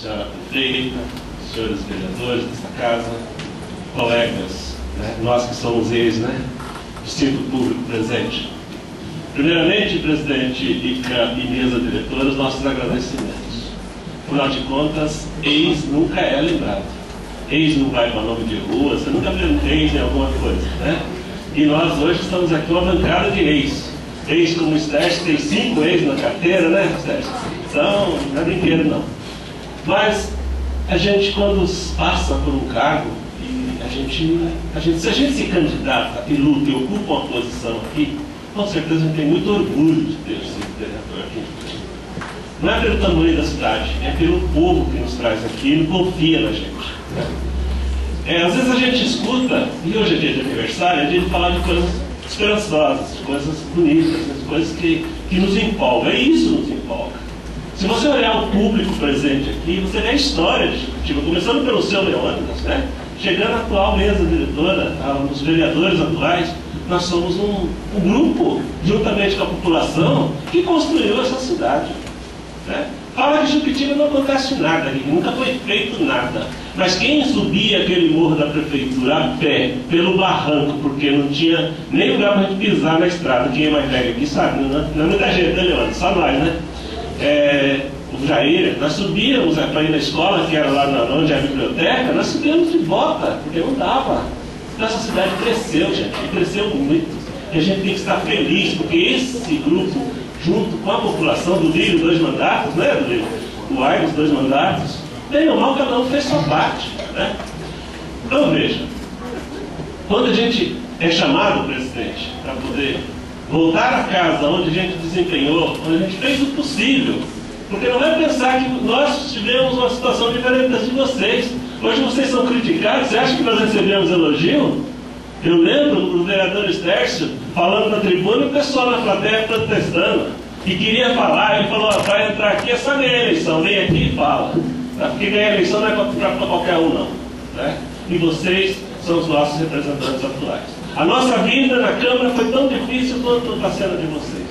senhora prefeita, senhores vereadores desta casa, colegas, né, nós que somos ex, né, distinto público presente. Primeiramente, presidente e mesa diretora, os nossos agradecimentos. Afinal de contas, ex nunca é lembrado. Ex não vai para nome de rua, você nunca vê ex em alguma coisa, né? E nós hoje estamos aqui uma bancada de ex. Ex como o Stércio, tem 5 ex na carteira, né, Stércio? Então, não é brinquedo não. Mas a gente, quando passa por um cargo, e se a gente se candidata e luta e ocupa uma posição aqui, com certeza a gente tem muito orgulho de ter sido vereador aqui. Não é pelo tamanho da cidade, é pelo povo que nos traz aqui e confia na gente. Né? Às vezes a gente escuta, e hoje é dia de aniversário, a gente fala de coisas esperançosas, de coisas bonitas, de coisas que nos empolgam. E isso nos empolga. Se você olhar o público presente aqui, você vê a história de Juquitiba, começando pelo seu Leônidas, né? Chegando à atual mesa diretora, aos vereadores atuais. Nós somos um grupo, juntamente com a população, que construiu essa cidade. Né? Fala que Juquitiba não acontece nada, nunca foi feito nada. Mas quem subia aquele morro da prefeitura a pé, pelo barranco, porque não tinha nem lugar para a gente pisar na estrada, quem é mais velho aqui sabe, não é muita gente, né, Leandro? Só nós, né? O Jair, nós subíamos para ir na escola, que era lá onde é a biblioteca, nós subíamos de bota, porque não dava. Nossa cidade cresceu, gente, e cresceu muito. E a gente tem que estar feliz, porque esse grupo, junto com a população do Lírio, 2 mandatos, né, do Lírio? O Aires, 2 mandatos, bem ou mal, cada um fez sua parte. Né? Então, veja, quando a gente é chamado, presidente, para poder voltar à casa onde a gente desempenhou, onde a gente fez o possível, porque não é pensar que nós tivemos uma situação diferente da de vocês. Hoje vocês são criticados, você acha que nós recebemos elogio? Eu lembro do vereador Stércio falando na tribuna e o pessoal na plateia protestando. E queria falar, ele falou, vai entrar aqui, é só ganhar a eleição, vem aqui e fala. Porque ganhar a eleição não é para qualquer um, não. Né? E vocês são os nossos representantes atuais. A nossa vida na Câmara foi tão difícil quanto está sendo a de vocês.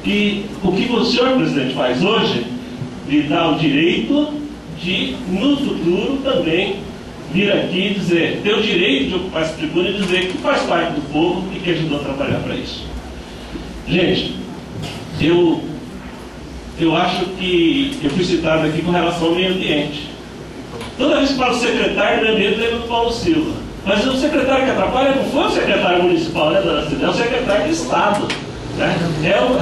E o que o senhor presidente faz hoje, lhe dá o direito de, no futuro, também vir aqui e dizer, ter o direito de ocupar essa tribuna e dizer que faz parte do povo e que ajudou a trabalhar para isso. Gente, eu acho que eu fui citado aqui com relação ao meio ambiente. Toda vez que falo secretário do meio ambiente, lembro do Paulo Silva. Mas o secretário que atrapalha não foi o secretário municipal, né, dona Cida? É o secretário de Estado. Né?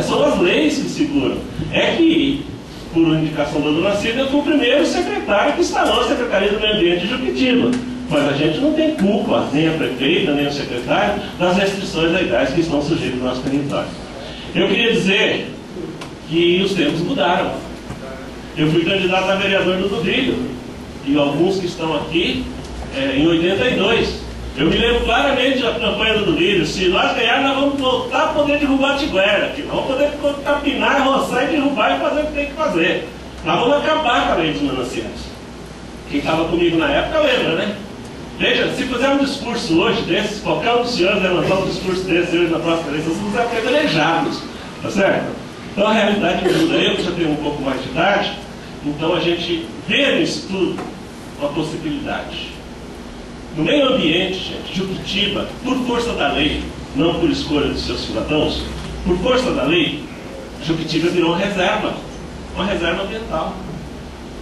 São as leis que seguram. É que, por indicação da dona Cida, eu fui o primeiro secretário que instalou a Secretaria do Meio Ambiente de Juquitiba. Mas a gente não tem culpa, nem a prefeita, nem o secretário, das restrições legais que estão sujeitas no nosso território. Eu queria dizer que os tempos mudaram. Eu fui candidato a vereador do Dudrilho, e alguns que estão aqui, em 82. Eu me lembro claramente da campanha do Dudrilho. Se nós ganharmos, nós vamos voltar a poder derrubar a Tiguera, que nós vamos poder capinar, roçar e derrubar e fazer o que tem que fazer. Nós vamos acabar com a lei dos mananciais. Quem estava comigo na época lembra, né? Veja, se fizer um discurso hoje desses, qualquer um dos senhores levantar um discurso desse hoje na próxima eleição, vocês vão ser apedrejados, tá certo? Então a realidade muda. Eu que já tenho um pouco mais de idade, então a gente vê nisso tudo uma possibilidade. No meio ambiente, gente, Juquitiba, por força da lei, não por escolha dos seus cidadãos, por força da lei, Juquitiba virou reserva, uma reserva ambiental.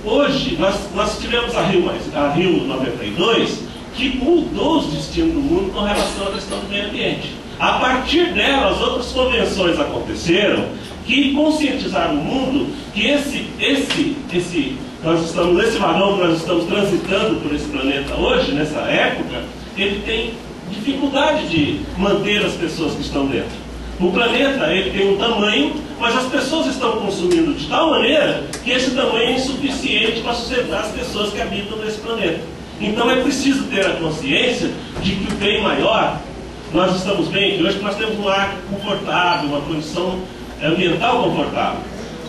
Hoje, nós tivemos a Rio 92, que mudou os destinos do mundo com relação à questão do meio ambiente. A partir dela, as outras convenções aconteceram que conscientizaram o mundo que nós estamos nesse vagão que nós estamos transitando por esse planeta hoje, nessa época, ele tem dificuldade de manter as pessoas que estão dentro. O planeta, ele tem um tamanho, mas as pessoas estão consumindo de tal maneira que esse tamanho é insuficiente para sustentar as pessoas que habitam nesse planeta. Então é preciso ter a consciência de que o bem maior, nós estamos bem aqui hoje, porque nós temos um ar confortável, uma condição ambiental confortável.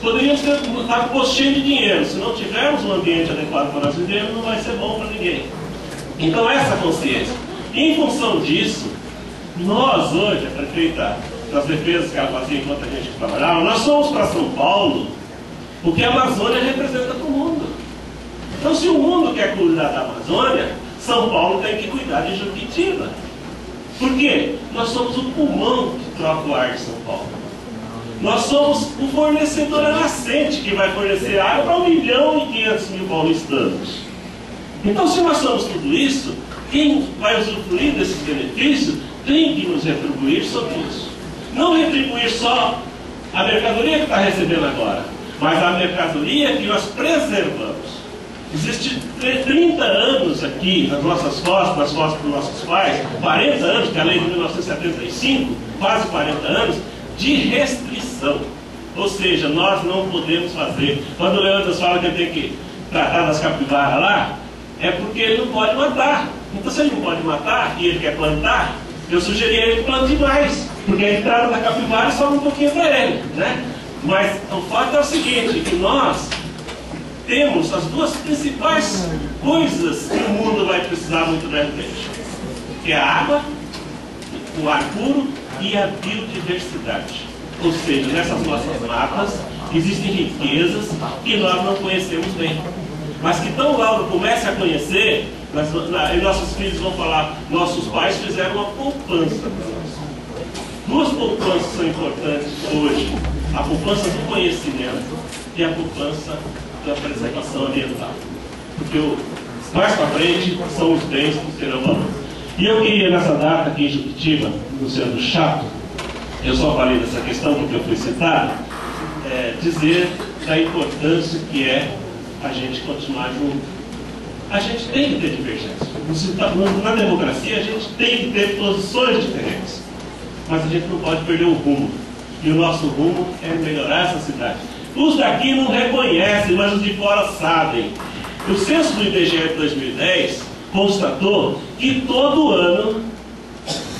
Poderíamos estar com o bolso cheio de dinheiro. Se não tivermos um ambiente adequado para nós vivermos, não vai ser bom para ninguém. Então essa consciência. Em função disso, nós hoje, a prefeita, das defesas que ela fazia enquanto a gente trabalhava, nós somos para São Paulo o que a Amazônia representa para o mundo. Então, se o mundo quer cuidar da Amazônia, São Paulo tem que cuidar de Juquitiba. Por quê? Nós somos o pulmão que troca o ar de São Paulo. Nós somos o fornecedor nascente que vai fornecer água para 1.500.000 paulistanos. Então, se nós somos tudo isso, quem vai usufruir desses benefícios tem que nos retribuir sobre isso. Não retribuir só a mercadoria que está recebendo agora, mas a mercadoria que nós preservamos. Existe 30 anos aqui nas nossas costas, nas costas dos nossos pais, 40 anos, que é a lei de 1975, quase 40 anos, de restrição. Ou seja, nós não podemos fazer. Quando o Leandro fala que ele tem que tratar das capivaras lá, é porque ele não pode matar. Então, se ele não pode matar e ele quer plantar, eu sugeriria ele que plante mais, porque a entrada da capivara sobra um pouquinho para ele, né? Mas o fato é o seguinte, que nós temos as duas principais coisas que o mundo vai precisar muito brevemente, que é a água, o ar puro e a biodiversidade. Ou seja, nessas nossas matas existem riquezas que nós não conhecemos bem, mas que tão logo comece a conhecer, e nossos filhos vão falar, nossos pais fizeram uma poupança para nós. Duas poupanças são importantes hoje: a poupança do conhecimento e a poupança da preservação ambiental, porque mais para frente são os bens que terão valor. E eu queria, nessa data aqui em Juquitiba, não sendo chato, eu só falei dessa questão porque eu fui citado, dizer da importância que é a gente continuar junto. A gente tem que ter divergência. Na democracia a gente tem que ter posições diferentes, mas a gente não pode perder o rumo. E o nosso rumo é melhorar essa cidade. Os daqui não reconhecem, mas os de fora sabem. O censo do IBGE de 2010 constatou que todo ano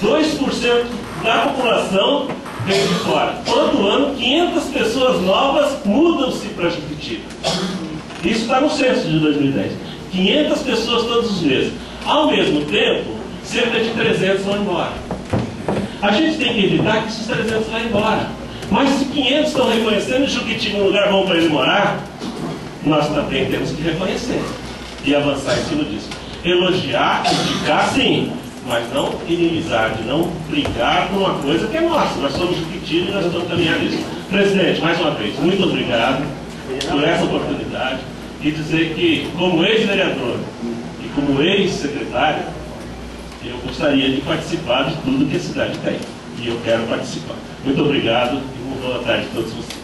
2% da população vem de fora. Todo ano 500 pessoas novas mudam-se para Juquitiba. Isso está no censo de 2010. 500 pessoas todos os meses. Ao mesmo tempo, cerca de 300 vão embora. A gente tem que evitar que esses 300 vão embora. Mas se 500 estão reconhecendo Juquitiba um lugar bom para ele morar, nós também temos que reconhecer e avançar em cima disso. Elogiar, criticar, sim, mas não inimizade, não brigar com uma coisa que é nossa. Nós somos Juquitiba e nós estamos caminhando isso. Presidente, mais uma vez, muito obrigado por essa oportunidade e dizer que, como ex-vereador e como ex-secretário, eu gostaria de participar de tudo que a cidade tem. E eu quero participar. Muito obrigado e uma boa tarde a todos vocês.